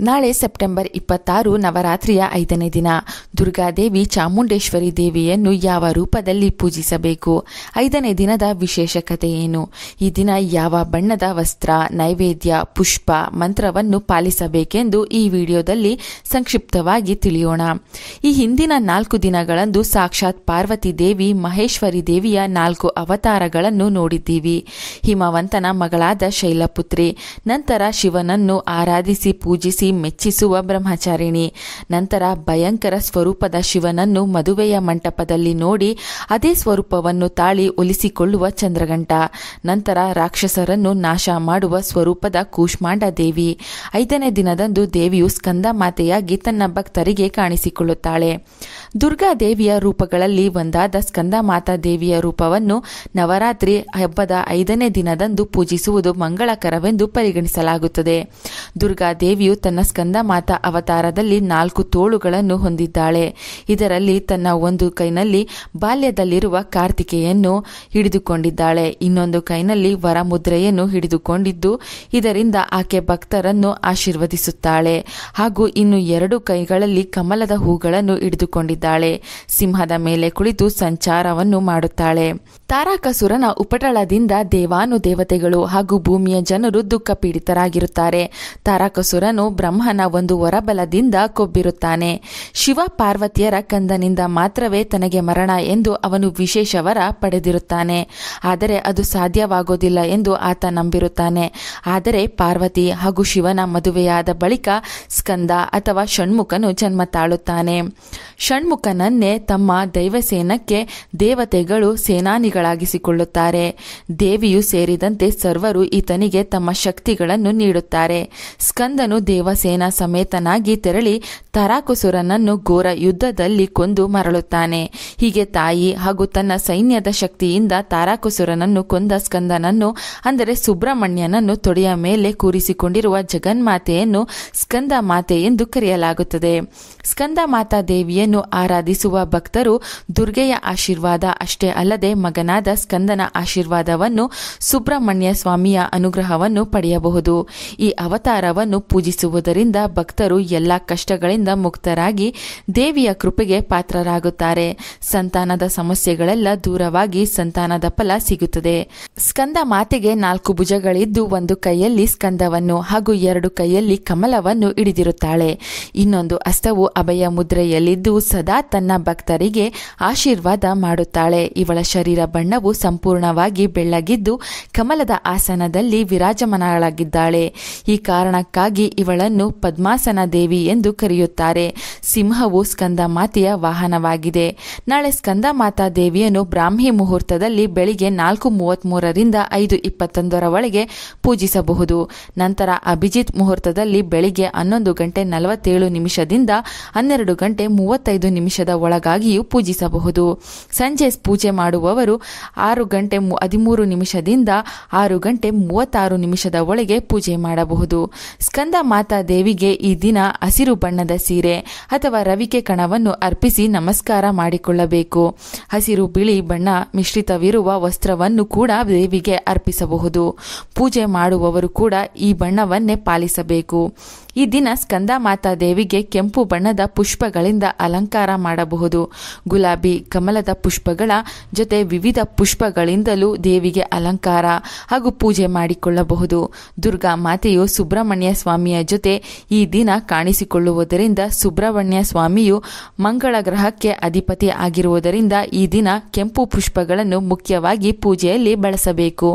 ನಾಳೆ ಸೆಪ್ಟೆಂಬರ್ 26 ನವರಾತ್ರಿಯ 5ನೇ ದಿನ. ದುರ್ಗಾದೇವಿ ಚಾಮುಂಡೇಶ್ವರಿ ದೇವಿಯನ್ನು ಯಾವ ರೂಪದಲ್ಲಿ ಪೂಜಿಸಬೇಕು? 5ನೇ ದಿನದ ವಿಶೇಷ ಕಥೆ ಏನು? ಈ ದಿನ ಯಾವ ಬಣ್ಣದ ವಸ್ತ್ರ, ನೈವೇದ್ಯ, ಪುಷ್ಪ, ಮಂತ್ರವನ್ನು ಪಾಲಿಸಬೇಕೆಂದು ಈ ವಿಡಿಯೋದಲ್ಲಿ ಸಂಕ್ಷಿಪ್ತವಾಗಿ ತಿಳಿಯೋಣ. ಈ ಹಿಂದಿನ 4 ದಿನಗಳಂದು ಸಾಕ್ಷಾತ್ ಪಾರ್ವತಿ ದೇವಿ, ಮಹೇಶ್ವರಿ ದೇವಿಯ 4 ಅವತಾರಗಳನ್ನು ನೋಡಿದ್ದೀವಿ. ಹಿಮವಂತನ ಮಗಳಾದ ಶೈಲಪುತ್ರಿ, ನಂತರ ಶಿವನನ್ನು ಆರಾಧಿಸಿ ಪೂಜಿಸಿ ಮೆಚ್ಚಿಸುವ ಬ್ರಹ್ಮಚಾರಿಣಿ, ನಂತರ ಭಯಂಕರ ಸ್ವರೂಪದ ಶಿವನನ್ನು ಮದುವೆಯ ಮಂಟಪದಲ್ಲಿ ನೋಡಿ ಅದೇ ಸ್ವರೂಪವನ್ನು ತಾಳಿ ಒಲಿಸಿಕೊಳ್ಳುವ ಚಂದ್ರಘಂಟ, ನಂತರ ರಾಕ್ಷಸರನ್ನು ನಾಶ ಮಾಡುವ ಸ್ವರೂಪದ ಕೂಷ್ಮಾಂಡ ದೇವಿ. 5ನೇ ದಿನದಂದು ದೇವಿಯು ಸ್ಕಂದ ಮಾತೆಯಾಗಿ ತನ್ನ ಭಕ್ತರಿಗೆ ಕಾಣಿಸಿಕೊಳ್ಳುತ್ತಾಳೆ. ದುರ್ಗಾ ದೇವಿಯ ರೂಪಗಳಲ್ಲಿ ಒಂದಾದ ಸ್ಕಂದ ಮಾತಾ ದೇವಿಯ ರೂಪವನ್ನು ನವರಾತ್ರಿ ಹಬ್ಬದ 5ನೇ ದಿನದಂದು ಪೂಜಿಸುವುದು ಮಂಗಳಕರವೆಂದು ಪರಿಗಣಿಸಲಾಗುತ್ತದೆ. ದುರ್ಗಾ ದೇವಿಯು ತನ್ನ ಸ್ಕಂದ ಮಾತಾ ಅವತಾರದಲ್ಲಿ 4 ತೋಳುಗಳನ್ನು ಹೊಂದಿದ್ದಾಳೆ. ಇದರಲ್ಲಿ ತನ್ನ ಒಂದು ಕೈನಲ್ಲಿ ಬಾಲ್ಯದಲ್ಲಿರುವ ಕಾರ್ತಿಕೆಯನ್ನು ಹಿಡಿದುಕೊಂಡಿದ್ದಾಳೆ, ಇನ್ನೊಂದು ಕೈನಲ್ಲಿ ವರಮುದ್ರೆಯನ್ನು ಹಿಡಿದುಕೊಂಡಿದ್ದು ಇದರಿಂದ ಆಕೆ ಭಕ್ತರನ್ನು ಆಶೀರ್ವದಿಸುತ್ತಾಳೆ. ಹಾಗೂ ಇನ್ನು 2 ಕೈಗಳಲ್ಲಿ ಕಮಲದ ಹೂಗಳನ್ನು ಹಿಡಿದುಕೊಂಡಿದ್ದಾಳೆ. ಸಿಂಹದ ಮೇಲೆ ಕುಳಿತು ಸಂಚಾರವನ್ನು ಮಾಡುತ್ತಾಳೆ. ತಾರಕಾಸುರನ ಉಪಟಳದಿಂದ ದೇವಾನುದೇವತೆಗಳು ಹಾಗೂ ಭೂಮಿಯ ಜನರು ದುಃಖ ಪೀಡಿತರಾಗಿರುತ್ತಾರೆ. ತಾರಕಾಸುರನು ಬ್ರಹ್ಮನ ಒಂದು ವರಬಲದಿಂದ ಕೊಬ್ಬಿರುತ್ತಾನೆ. ಶಿವ ಪಾರ್ವತಿಯರ ಕಂದನಿಂದ ಮಾತ್ರವೇ ತನಗೆ ಮರಣ ಎಂದು ಅವನು ವಿಶೇಷ ವರ ಪಡೆದಿರುತ್ತಾನೆ. ಆದರೆ ಅದು ಸಾಧ್ಯವಾಗೋದಿಲ್ಲ ಎಂದು ಆತ ನಂಬಿರುತ್ತಾನೆ. ಆದರೆ ಪಾರ್ವತಿ ಹಾಗೂ ಶಿವನ ಮದುವೆಯಾದ ಬಳಿಕ ಸ್ಕಂದ ಅಥವಾ ಷಣ್ಮುಖನು ಜನ್ಮ ತಾಳುತ್ತಾನೆ. ಷಣ್ಮುಖನನ್ನೇ ತಮ್ಮ ದೈವಸೇನಕ್ಕೆ ದೇವತೆಗಳು ಸೇನಾನಿಗಳಾಗಿಸಿಕೊಳ್ಳುತ್ತಾರೆ. ದೇವಿಯು ಸೇರಿದಂತೆ ಸರ್ವರು ಈತನಿಗೆ ತಮ್ಮ ಶಕ್ತಿಗಳನ್ನು ನೀಡುತ್ತಾರೆ. ಸ್ಕಂದನು ದೇವಸೇನಾ ಸಮೇತನಾಗಿ ತೆರಳಿ ತಾರಕಾಸುರನನ್ನು ಘೋರ ಯುದ್ಧದಲ್ಲಿ ಕೊಂದು ಮರಳುತ್ತಾನೆ. ಹೀಗೆ ತಾಯಿ ಹಾಗೂ ತನ್ನ ಸೈನ್ಯದ ಶಕ್ತಿಯಿಂದ ತಾರಕಾಸುರನನ್ನು ಕೊಂದ ಸ್ಕಂದನನ್ನು, ಅಂದರೆ ಸುಬ್ರಹ್ಮಣ್ಯನನ್ನು ತೊಡೆಯ ಮೇಲೆ ಕೂರಿಸಿಕೊಂಡಿರುವ ಜಗನ್ಮಾತೆಯನ್ನು ಸ್ಕಂದ ಮಾತೆ ಎಂದು ಕರೆಯಲಾಗುತ್ತದೆ. ಸ್ಕಂದ ಮಾತಾ ದೇವಿಯನ್ನು ಆರಾಧಿಸುವ ಭಕ್ತರು ದುರ್ಗೆಯ ಆಶೀರ್ವಾದ ಅಷ್ಟೇ ಅಲ್ಲದೆ ಮಗನಾದ ಸ್ಕಂದನ ಆಶೀರ್ವಾದವನ್ನು, ಸುಬ್ರಹ್ಮಣ್ಯ ಸ್ವಾಮಿಯ ಅನುಗ್ರಹವನ್ನು ಪಡೆಯಬಹುದು. ಈ ಅವತಾರವನ್ನು ಪೂಜಿಸುವುದರಿಂದ ಭಕ್ತರು ಎಲ್ಲ ಕಷ್ಟಗಳಿಂದ ಮುಕ್ತರಾಗಿ ದೇವಿಯ ಕೃಪೆಗೆ ಪಾತ್ರರಾಗುತ್ತಾರೆ. ಸಂತಾನದ ಸಮಸ್ಯೆಗಳೆಲ್ಲ ದೂರವಾಗಿ ಸಂತಾನದ ಫಲ ಸಿಗುತ್ತದೆ. ಸ್ಕಂದ ಮಾತೆಗೆ 4 ಭುಜಗಳಿದ್ದು ಒಂದು ಕೈಯಲ್ಲಿ ಸ್ಕಂದವನ್ನು ಹಾಗೂ 2 ಕೈಯಲ್ಲಿ ಕಮಲವನ್ನು ಹಿಡಿದಿರುತ್ತಾಳೆ. ಇನ್ನೊಂದು ಹಸ್ತವು ಅಭಯ ಮುದ್ರೆಯಲ್ಲಿದ್ದು ಸದಾ ತನ್ನ ಭಕ್ತರಿಗೆ ಆಶೀರ್ವಾದ ಮಾಡುತ್ತಾಳೆ. ಇವಳ ಶರೀರ ಬಣ್ಣವು ಸಂಪೂರ್ಣವಾಗಿ ಬೆಳ್ಳಗಿದ್ದು ಕಮಲದ ಆಸನದಲ್ಲಿ ವಿರಾಜಮಾನಳಾಗಿದ್ದಾಳೆ. ಈ ಕಾರಣಕ್ಕಾಗಿ ಇವಳನ್ನು ಪದ್ಮಾಸನ ದೇವಿ ಎಂದು ಕರೆಯುತ್ತಾರೆ. ಸಿಂಹವು ಸ್ಕಂದ ಮಾತೆಯ ವಾಹನವಾಗಿದೆ. ನಾಳೆ ಸ್ಕಂದ ಮಾತಾ ದೇವಿಯನ್ನು ಬ್ರಾಹ್ಮಿ ಮುಹೂರ್ತದಲ್ಲಿ ಬೆಳಿಗ್ಗೆ 4:33ರಿಂದ 5:21 ಒಳಗೆ ಪೂಜಿಸಬಹುದು. ನಂತರ ಅಭಿಜಿತ್ ಮುಹೂರ್ತದಲ್ಲಿ ಬೆಳಿಗ್ಗೆ 11:47 12:35 ಒಳಗಾಗಿಯೂ ಪೂಜಿಸಬಹುದು. ಸಂಜೆ ಪೂಜೆ ಮಾಡುವವರು 6:13 6:36 ಒಳಗೆ ಪೂಜೆ ಮಾಡಬಹುದು. ಸ್ಕಂದ ಮಾತಾ ದೇವಿಗೆ ಈ ದಿನ ಹಸಿರು ಬಣ್ಣದ ಸೀರೆ ಅಥವಾ ರವಿಕೆ ಕಣವನ್ನು ಅರ್ಪಿಸಿ ನಮಸ್ಕಾರ ಮಾಡಿಕೊಳ್ಳಬೇಕು. ಹಸಿರು ಬಿಳಿ ಬಣ್ಣ ಮಿಶ್ರಿತವಿರುವ ವಸ್ತ್ರವನ್ನು ಕೂಡ ದೇವಿಗೆ ಅರ್ಪಿಸಬಹುದು. ಪೂಜೆ ಮಾಡುವವರು ಕೂಡ ಈ ಬಣ್ಣವನ್ನೇ ಪಾಲಿಸಬೇಕು. ಈ ದಿನ ಸ್ಕಂದ ಮಾತಾ ದೇವಿಗೆ ಕೆಂಪು ಬಣ್ಣದ ಪುಷ್ಪಗಳಿಂದ ಅಲಂಕಾರ ಮಾಡಬಹುದು. ಗುಲಾಬಿ, ಕಮಲದ ಪುಷ್ಪಗಳ ಜೊತೆ ವಿವಿಧ ಪುಷ್ಪಗಳಿಂದಲೂ ದೇವಿಗೆ ಅಲಂಕಾರ ಹಾಗೂ ಪೂಜೆ ಮಾಡಿಕೊಳ್ಳಬಹುದು. ದುರ್ಗಾ ಮಾತೆಯು ಸುಬ್ರಹ್ಮಣ್ಯ ಸ್ವಾಮಿಯ ಜೊತೆ ಈ ದಿನ ಕಾಣಿಸಿಕೊಳ್ಳುವುದರಿಂದ ಸುಬ್ರಹ್ಮಣ್ಯ ಸ್ವಾಮಿಯು ಮಂಗಳ ಗ್ರಹಕ್ಕೆ ಅಧಿಪತಿ ಆಗಿರುವುದರಿಂದ ಈ ದಿನ ಕೆಂಪು ಪುಷ್ಪಗಳನ್ನು ಮುಖ್ಯವಾಗಿ ಪೂಜೆಯಲ್ಲಿ ಬಳಸಬೇಕು.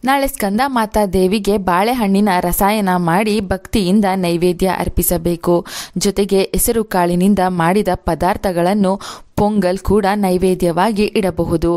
ನಾಳೆ ಸ್ಕಂದ ಮಾತಾ ದೇವಿಗೆ ಬಾಳೆಹಣ್ಣಿನ ರಸಾಯನ ಮಾಡಿ ಭಕ್ತಿಯಿಂದ ನೈವೇದ್ಯ ಅರ್ಪಿಸಬೇಕು. ಜೊತೆಗೆ ಹೆಸರು ಕಾಳಿನಿಂದ ಮಾಡಿದ ಪದಾರ್ಥಗಳನ್ನು ಪೊಂಗಲ್ ಕೂಡ ನೈವೇದ್ಯವಾಗಿ ಇಡಬಹುದು.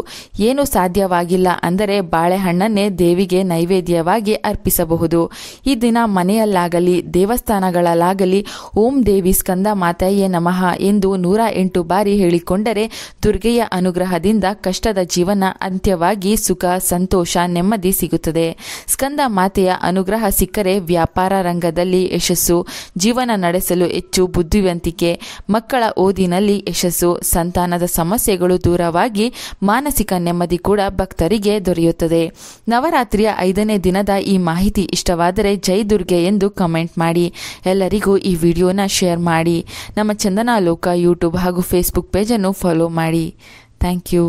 ಏನು ಸಾಧ್ಯವಾಗಿಲ್ಲ ಅಂದರೆ ಬಾಳೆಹಣ್ಣನ್ನೇ ದೇವಿಗೆ ನೈವೇದ್ಯವಾಗಿ ಅರ್ಪಿಸಬಹುದು. ಈ ದಿನ ಮನೆಯಲ್ಲಾಗಲಿ ದೇವಸ್ಥಾನಗಳಲ್ಲಾಗಲಿ ಓಂ ದೇವಿ ಸ್ಕಂದ ಮಾತೆಯೇ ನಮಃ ಎಂದು 108 ಬಾರಿ ಹೇಳಿಕೊಂಡರೆ ದುರ್ಗೆಯ ಅನುಗ್ರಹದಿಂದ ಕಷ್ಟದ ಜೀವನ ಅಂತ್ಯವಾಗಿ ಸುಖ, ಸಂತೋಷ, ನೆಮ್ಮದಿ ಸಿಗುತ್ತದೆ. ಸ್ಕಂದ ಮಾತೆಯ ಅನುಗ್ರಹ ಸಿಕ್ಕರೆ ವ್ಯಾಪಾರ ರಂಗದಲ್ಲಿ ಯಶಸ್ಸು, ಜೀವನ ನಡೆಸಲು ಹೆಚ್ಚು ಬುದ್ಧಿವಂತಿಕೆ, ಮಕ್ಕಳ ಓದಿನಲ್ಲಿ ಯಶಸ್ಸು, ಸಂತಾನದ ಸಮಸ್ಯೆಗಳು ದೂರವಾಗಿ ಮಾನಸಿಕ ನೆಮ್ಮದಿ ಕೂಡ ಭಕ್ತರಿಗೆ ದೊರೆಯುತ್ತದೆ. ನವರಾತ್ರಿಯ 5ನೇ ದಿನದ ಈ ಮಾಹಿತಿ ಇಷ್ಟವಾದರೆ ಜೈ ದುರ್ಗೆ ಎಂದು ಕಮೆಂಟ್ ಮಾಡಿ. ಎಲ್ಲರಿಗೂ ಈ ವಿಡಿಯೋನ ಶೇರ್ ಮಾಡಿ. ನಮ್ಮ ಚಂದನಾ ಲೋಕ ಯೂಟ್ಯೂಬ್ ಹಾಗೂ ಫೇಸ್ಬುಕ್ ಪೇಜನ್ನು ಫಾಲೋ ಮಾಡಿ. Thank you.